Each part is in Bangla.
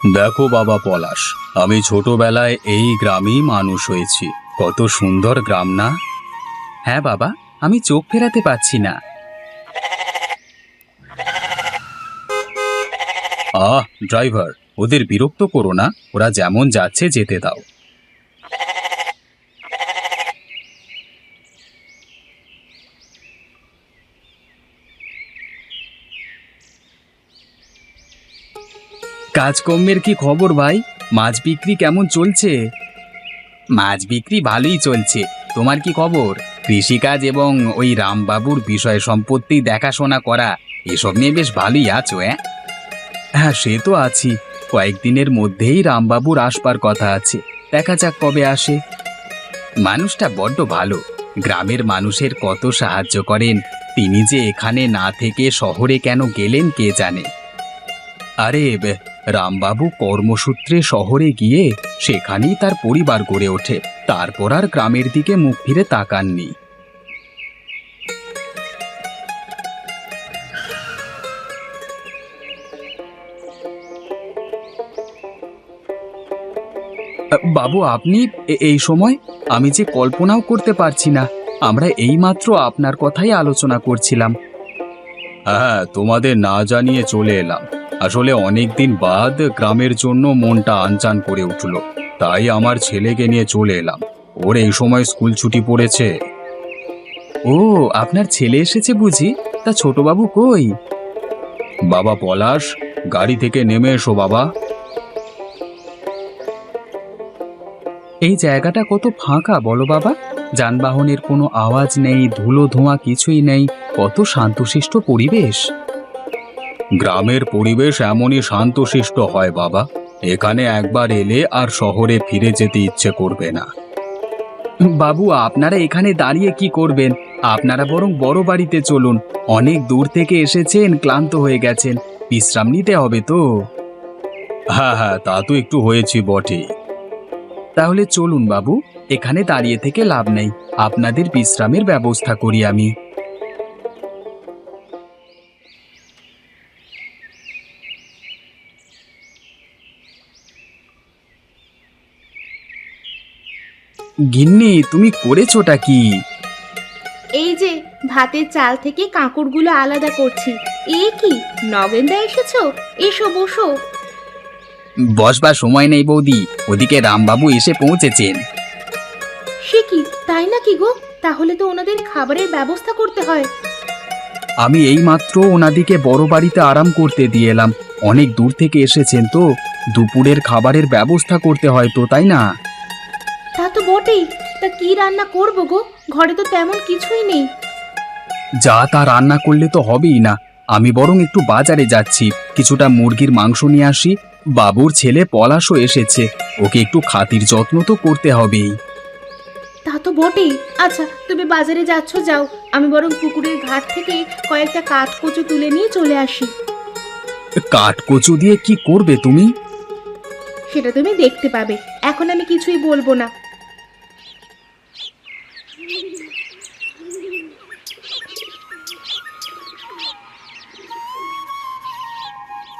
দেখো বাবা পলাশ, আমি ছোটবেলায় এই গ্রামেই মানুষ হয়েছি। কত সুন্দর গ্রাম না? হ্যাঁ বাবা, আমি চোখ ফেরাতে পারছি না। ড্রাইভার, ওদের বিরক্ত করো না, ওরা যেমন যাচ্ছে যেতে দাও। কাজকর্মের কি খবর ভাই? মাছ বিক্রি কেমন চলছে? মাছ বিক্রি ভালোই চলছে। তোমার কি খবর? কৃষিকাজ এবং ওই রামবাবুর বিষয় সম্পত্তি দেখাশোনা করা, এসব নিয়ে বেশ ভালোই আছো? হ্যাঁ, সে তো আছি। কয়েকদিনের মধ্যেই রামবাবুর আসবার কথা আছে, দেখা যাক কবে আসে। মানুষটা বড্ড ভালো, গ্রামের মানুষের কত সাহায্য করেন। তিনি যে এখানে না থেকে শহরে কেন গেলেন কে জানে। আরে রামবাবু কর্মসূত্রে শহরে গিয়ে সেখানেই তার পরিবার গড়ে ওঠে, তারপর আর গ্রামের দিকে মুখ ফিরে তাকাননি। বাবু আপনি এই সময়? আমি যে কল্পনাও করতে পারছি না। আমরা এইমাত্র আপনার কথাই আলোচনা করছিলাম। হ্যাঁ, তোমাদের না জানিয়ে চলে এলাম। আসলে অনেক দিন বাদ গ্রামের জন্য মনটা আনচান করে উঠল, তাই আমার ছেলেকে নিয়ে চলে এলাম। ওর এই সময় স্কুল ছুটি পড়েছে। ও, আপনার ছেলে এসেছে বুঝি? তা ছোটবাবু কই? বাবা পলাশ, গাড়ি থেকে নেমে এসো বাবা। এই জায়গাটা কত ফাঁকা বলো বাবা। যানবাহনের কোনো আওয়াজ নেই, ধুলো ধোঁয়া কিছুই নেই। কত শান্তশিষ্ট পরিবেশ। গ্রামের পরিবেশ এমনই শান্তশিষ্ট হয় বাবা। এখানে একবার এলে আর শহরে ফিরে যেতে ইচ্ছে করবে না। বাবু আপনারা এখানে দাঁড়িয়ে কি করবেন? আপনারা বরং বড় বাড়িতে চলুন। অনেক দূর থেকে এসেছেন, ক্লান্ত হয়ে গেছেন, বিশ্রাম নিতে হবে তো। হ্যাঁ হ্যাঁ, তা তো একটু হয়েছি বটে। তাহলে চলুন বাবু, এখানে দাঁড়িয়ে থেকে লাভ নেই। আপনাদের বিশ্রামের ব্যবস্থা করি আমি। গিন্নি, তুমি করেছোটা কি? এই যে ভাতের চাল থেকে কাঁকড়গুলো আলাদা করছি। এ কি, নগেনদা এসেছো? এসো বসো। বসবার সময় নেই বৌদি, ওদিকে রামবাবু এসে পৌঁছেছেন। সে কি, তাই নাকি গো? তাহলে তো ওনাদের খাবারের ব্যবস্থা করতে হয়। আমি এইমাত্র ওনাদিকে বড় বাড়িতে আরাম করতে দিয়ে এলাম। অনেক দূর থেকে এসেছেন তো, দুপুরের খাবারের ব্যবস্থা করতে হয় তো, তাই না? তা তো বটেই। তা কি রান্না করবো গো? ঘরে তো তেমন কিছুই নেই। যা তা রান্না করলে তো হবেই না। আমি বরং একটু বাজারে যাচ্ছি, কিছুটা মুরগির মাংস নিয়ে আসি। বাবুর ছেলে পলাশও এসেছে, ওকে একটু খাতির যত্ন তো করতে হবেই। তা তো বটেই। আচ্ছা, তুমি বাজারে যাচ্ছ যাও, আমি বরং পুকুরের ঘাট থেকে কয়েকটা কাঠকচু তুলে নিয়ে চলে আসি। কাঠকচু দিয়ে কি করবে তুমি? সেটা তুমি দেখতে পাবে, এখন আমি কিছুই বলবো না।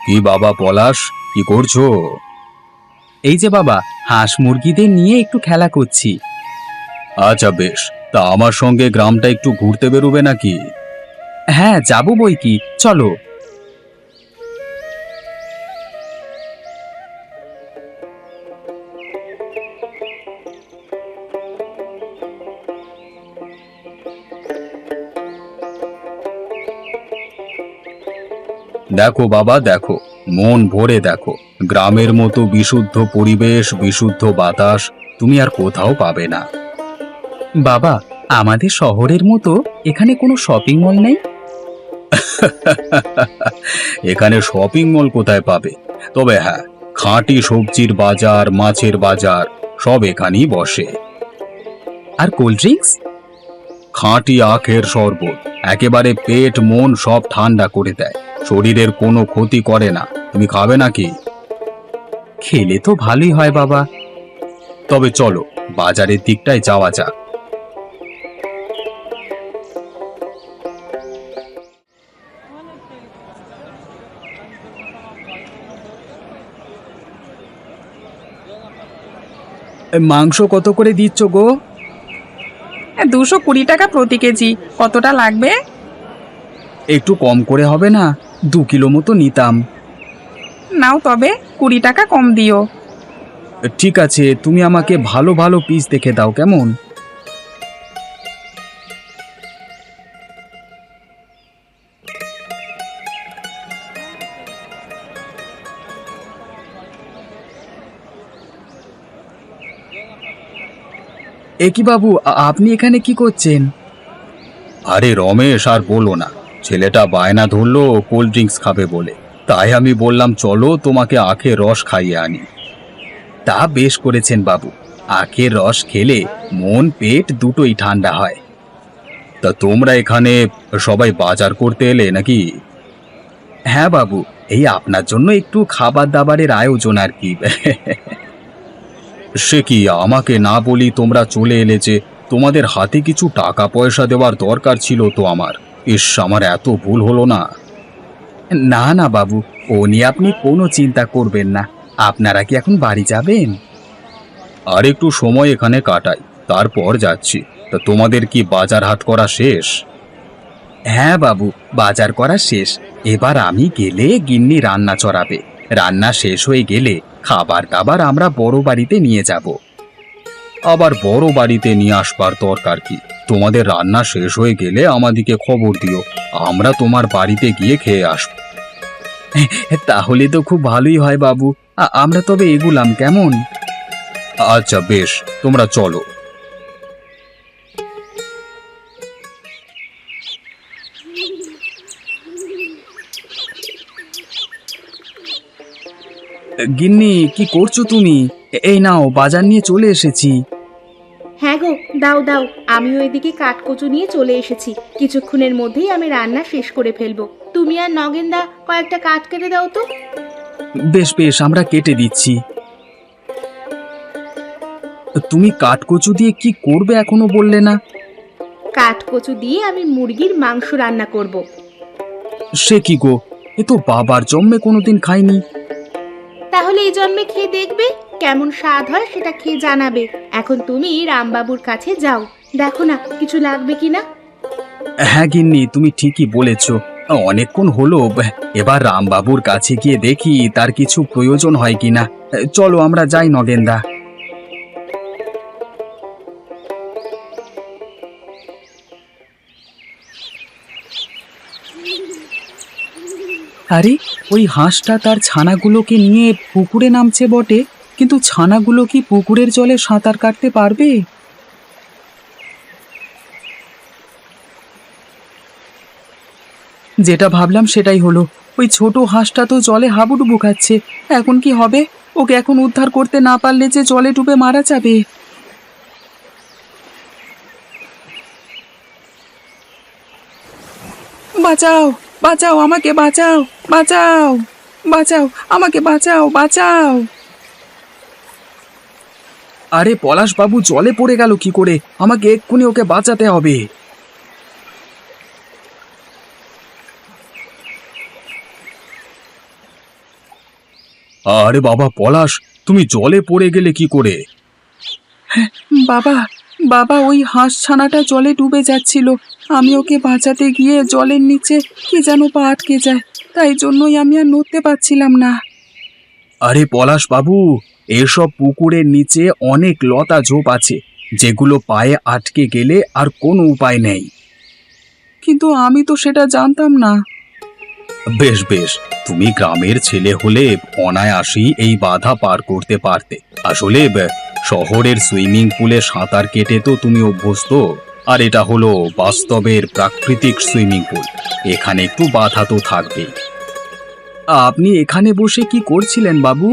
কি বাবা পলাশ, কি করছো? এই যে বাবা, হাঁস মুরগিদের নিয়ে একটু খেলা করছি। আচ্ছা বেশ, তা আমার সঙ্গে গ্রামটা একটু ঘুরতে বেরোবে নাকি? হ্যাঁ যাবো বই কি, চলো। দেখো বাবা দেখো, মন ভরে দেখো। গ্রামের মতো বিশুদ্ধ পরিবেশ, বিশুদ্ধ বাতাস তুমি আর কোথাও পাবে না। বাবা, আমাদের শহরের মতো এখানে কোনো শপিং মল নেই? এখানে শপিং মল কোথায় পাবে? তবে হ্যাঁ, খাঁটি সবজির বাজার, মাছের বাজার সব এখানেই বসে। আর কোল্ড ড্রিঙ্কস? খাঁটি আখের শরবত, একেবারে পেট মন সব ঠান্ডা করে দেয়, শরীরের কোনো ক্ষতি করে না। তুমি খাবে নাকি? খেলে তো ভালোই হয় বাবা। তবে চলো, বাজারের দিকটায় যাওয়া যাক। মাংস কত করে দিচ্ছ গো? 220 টাকা প্রতি কেজি। কতটা লাগবে? একটু কম করে হবে না? 2 কিলো মতো নিতাম। নাও তবে 20 টাকা কম দিও। ঠিক আছে, তুমি আমাকে ভালো ভালো পিস দেখে দাও কেমন? একি বাবু, আপনি এখানে কি করছেন? আরে রমেশ, আর বলো না, ছেলেটা বায়না ধরলো কোল্ড ড্রিঙ্কস খাবে বলে। তাই আমি বললাম চলো তোমাকে আখের রস খাইয়ে আনি। তা বেশ করেছেন বাবু, আখের রস খেলে মন পেট দুটোই ঠান্ডা হয়। তা তোমরা এখানে সবাই বাজার করতে এলে নাকি? হ্যাঁ বাবু, এই আপনার জন্য একটু খাবার দাবারের আয়োজন আর কি। সে কি, আমাকে না বলি তোমরা চলে এলে যে? তোমাদের হাতে কিছু টাকা পয়সা দেওয়ার দরকার ছিল তো আমার। ইস, আমার এত ভুল হলো না। না না বাবু, ও নিয়ে আপনি কোনো চিন্তা করবেন না। আপনারা কি এখন বাড়ি যাবেন? আর একটু সময় এখানে কাটাই, তারপর যাচ্ছি। তা তোমাদের কি বাজার হাট করা শেষ? হ্যাঁ বাবু, বাজার করা শেষ। এবার আমি গেলে গিন্নি রান্না চড়াবে। রান্না শেষ হয়ে গেলে খাবার দাবার আমরা বড় বাড়িতে নিয়ে যাব। আবার বড় বাড়িতে নিয়ে আসবার দরকার কি? তোমাদের রান্না শেষ হয়ে গেলে আমাদিকে খবর দিও, আমরা তোমার বাড়িতে গিয়ে খেয়ে আসব। তাহলে তো খুব ভালোই হয় বাবু। আমরা তবে এগুলাম কেমন? আচ্ছা বেশ, তোমরা চলো। গিন্নি, কি করছো তুমি? এই নাও, বাজার নিয়ে চলে এসেছি। হ্যাঁ গো, দাও দাও, আমি ওইদিকে কাঠকচু নিয়ে চলে এসেছি। কিছুক্ষণের মধ্যেই আমি রান্না শেষ করে ফেলবো। তুমি আর নগেনদা কয়েকটা কাঠ কেটে দাও তো। বেশ বেশ, আমরা কেটে দিচ্ছি। তুমি কাঠকচু দিয়ে কি করবে এখনো বললে না? কাঠকচু দিয়ে আমি মুরগির মাংস রান্না করব। সে কি গো, এ তো বাবার জন্মে কোনোদিন খাইনি। তাহলে এই জন্মে খেয়ে দেখবে কেমন স্বাদ হয়, সেটা খেয়ে জানাবে। এখন তুমি রামবাবুর কাছে যাও, দেখো না কিছু লাগবে কিনা। হ্যাঁ গিন্নি, তুমি ঠিকই বলেছ। অনেকক্ষণ হলো, এবার রামবাবুর কাছে গিয়ে দেখি তার কিছু প্রয়োজন হয় কিনা। চলো আমরা যাই নগেনদা। আরে, ওই হাঁসটা তার ছানাগুলোকে নিয়ে পুকুরে নামছে বটে, কিন্তু ছানাগুলো কি পুকুরের জলে সাঁতার কাটতে পারবে? যেটা ভাবলাম সেটাই হলো। ওই ছোট হাঁসটা তো জলে হাবুডুবু খাচ্ছে। এখন কি হবে? ওকে এখন উদ্ধার করতে না পারলে যে জলে ডুবে মারা যাবে। বাঁচাও, বাঁচাও, আমাকে বাঁচাও, বাঁচাও, বাঁচাও, আমাকে বাঁচাও, বাঁচাও। আরে পলাশ বাবু, জলে পড়ে গেল কি করে? আমাকে এক্ষুনি ওকে বাঁচাতে হবে। আরে বাবা পলাশ, তুমি জলে পড়ে গেলে কি করে? বাবা, বাবা, ওই হাঁস ছানাটা জলে ডুবে যাচ্ছিল। আমি ওকে বাঁচাতে গিয়ে জলের নিচে কি যেন পা আটকে যায়, তাই জন্যই আমি আর নড়তে পারছিলাম না। আরে পলাশ বাবু, এসব পুকুরের নিচে অনেক লতা ঝোপ আছে, যেগুলো পায়ে আটকে গেলে আর কোনো উপায় নেই। কিন্তু আমি তো সেটা জানতাম না। বেশ বেশ, তুমি গ্রামের ছেলে হলে অনায়াসেই এই বাধা পার করতে পারতে। আসলে শহরের সুইমিং পুলে সাঁতার কেটে তো তুমি অভ্যস্ত, আর এটা হলো বাস্তবের প্রাকৃতিক সুইমিং পুল। এখানে একটু বাধা তো থাকবেই। আপনি এখানে বসে কি করছিলেন বাবু?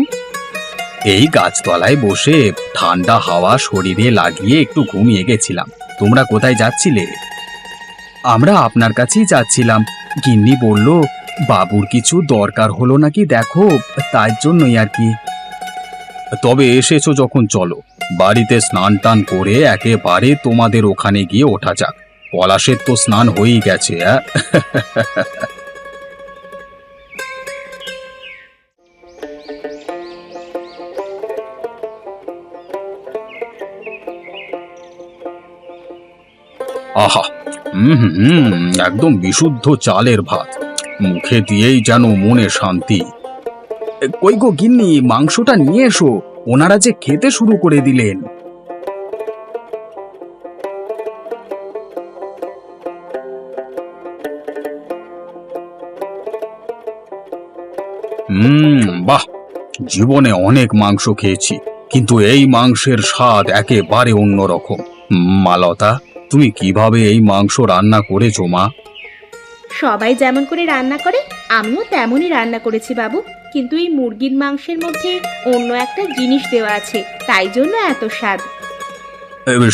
এই গাছতলায় বসে ঠান্ডা হাওয়া শরীরে লাগিয়ে একটু ঘুমিয়ে গেছিলাম। তোমরা কোথায় যাচ্ছিলে? আমরা আপনার কাছেই যাচ্ছিলাম। গিন্নি বলল বাবুর কিছু দরকার হলো নাকি দেখো, তার জন্যই আর কি। তবে এসেছো যখন চলো, বাড়িতে স্নান টান করে একেবারে তোমাদের ওখানে গিয়ে ওঠা যাক। পলাশের তো স্নান হয়েই গেছে। আহা! একদম বিশুদ্ধ চালের ভাত। মুখে দিয়েই যেন মনে শান্তি। কই গো গিন্নি, মাংসটা নিয়ে এসো, ওনারা যে খেতে শুরু করে দিলেন। বাহ! জীবনে অনেক মাংস খেয়েছি, কিন্তু এই মাংসের স্বাদ একেবারে অন্যরকম। মালতা, তুমি কিভাবে এই মাংস রান্না করেছো মা? সবাই যেমন করে রান্না করে আমিও তেমনই রান্না করেছি বাবু, কিন্তু এই মুরগির মাংসের মধ্যে অন্য একটা জিনিস দেওয়া আছে, তাই জন্য এত স্বাদ।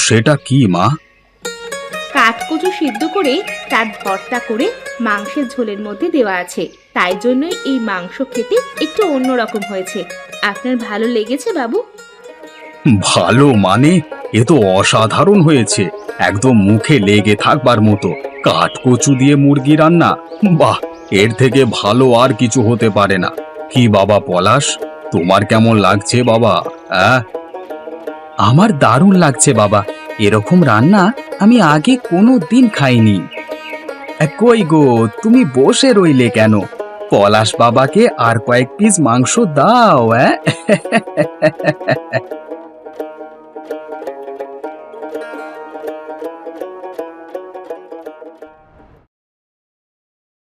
সেটা কি মা? কাঠকচু সিদ্ধ করে তার ভর্তা করে মাংসের ঝোলের মধ্যে দেওয়া আছে, তাই জন্যই এই মাংস খেতে একটু অন্যরকম হয়েছে। আপনার ভালো লেগেছে বাবু? ভালো মানে? এ তো অসাধারণ হয়েছে, একদম মুখে লেগে থাকবার মতো। কাঠকচু দিয়ে মুরগি রান্না, বাহ! এর থেকে ভালো আর কিছু হতে পারে না। কি বাবা পলাশ, তোমার কেমন লাগছে বাবা? আমার দারুণ লাগছে বাবা, এরকম রান্না আমি আগে কোনো দিন খাইনি। কই গো, তুমি বসে রইলে কেন? পলাশ বাবাকে আর কয়েক পিস মাংস দাও।